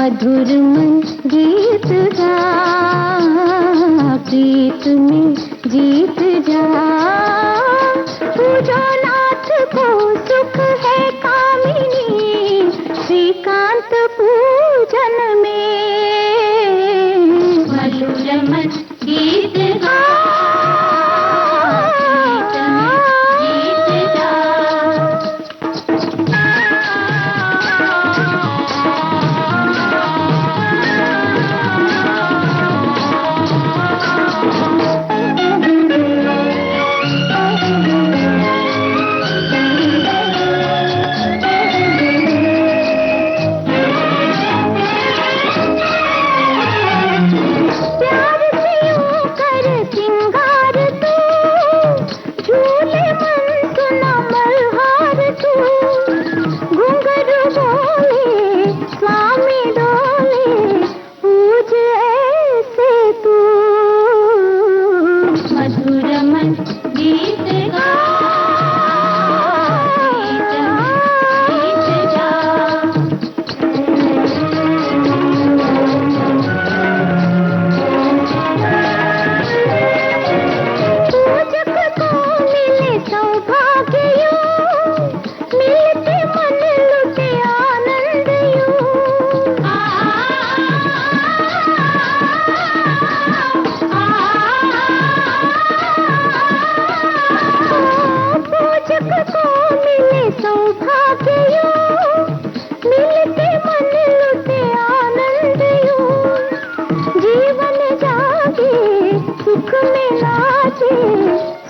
मधुर मन गीत गा, प्रीत में जीत जा। पूजो नाथ को सुख है कामिनी, श्रीकांत पूजन में। मधुर मन गीत गा,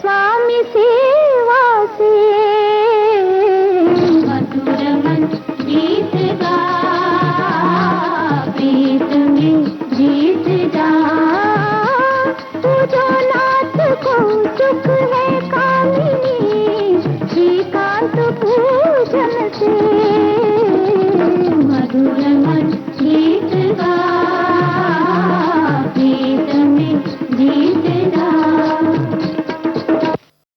स्वामी सेवा से। मधुर मन गीत गा, प्रीत में जीत जा। पूजो नाथ को